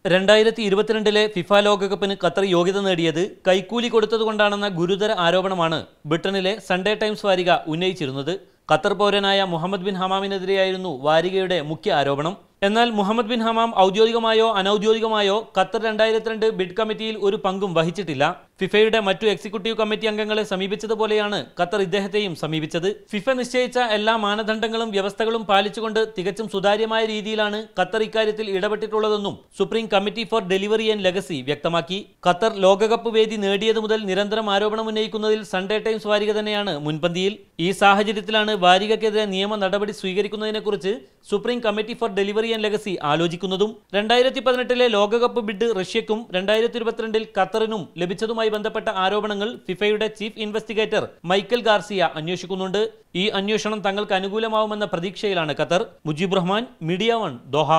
2022 FIFA ലോകകപ്പിന് Qatar യോഗ്യത നേടിയത് കൈക്കൂലി കൊടുത്തതുകൊണ്ടാണെന്ന ഗുരുതര ആരോപണമാണ് ബ്രിട്ടനിലെ സൺഡേ ടൈംസ് വാരിക ഉന്നയിച്ചിരുന്നത്. ഖത്തർ പൗരനായ മുഹമ്മദ് ബിൻ ഹമാമിനെതിരെയായിരുന്നു വാരികയുടെ മുഖ്യ ആരോപണം. എന്നാൽ മുഹമ്മദ് ബിൻ ഹമാം ഔദ്യോഗികമായോ അനൌദ്യോഗികമായോ ഖത്തർ 2002 ബിഡ് കമ്മിറ്റിയിൽ ഒരു പങ്കും വഹിച്ചിട്ടില്ല. ഫിഫയുടെ മറ്റു എക്സിക്യൂട്ടീവ് കമ്മിറ്റി അംഗങ്ങളെ സമീപിച്ചതുപോലെയാണ് ഖത്തർ ഇദ്ദേഹത്തെയും സമീപിച്ചത്. ഫിഫ നിശ്ചയിച്ച എല്ലാ മാനദണ്ഡങ്ങളും വ്യവസ്ഥകളും പാലിച്ചുകൊണ്ട് തികച്ചും സുതാര്യമായ രീതിയിലാണ് ഖത്തർ ഇക്കാര്യത്തിൽ ഇടപെട്ടിട്ടുള്ളതെന്നും supreme committee for delivery and legacy വ്യക്തമാക്കി. ഖത്തർ ലോകകപ്പ് വേദി നേടിയത് മുതൽ നിരന്തരം ആരോപണം ഉന്നയിക്കുന്നതിൽ സൺഡേ ടൈംസ് വാരിക തന്നെയാണ് മുൻപന്തിയിൽ. ഈ സാഹചര്യത്തിലാണ് വാരികയ്ക്കെതിരെ നിയമ നടപടി സ്വീകരിക്കുന്നതിനെക്കുറിച്ച് supreme committee for delivery and legacy ആലോചിക്കുന്നതും. 2018 ലോകകപ്പ് ബിഡ് റഷ്യക്കും 2022 ഖത്തറിനും ലഭിച്ചതുമായി ബന്ധപ്പെട്ട ആരോപണങ്ങൾ ഫിഫയുടെ ചീഫ് ഇൻവെസ്റ്റിഗേറ്റർ മൈക്കൽ ഗാർസിയ അന്വേഷിക്കുന്നുണ്ട്. ഈ അന്വേഷണം തങ്ങൾക്ക് അനുകൂലമാവുമെന്ന പ്രതീക്ഷയിലാണ് Qatar. Mujeeb Rahman, media 1, Doha.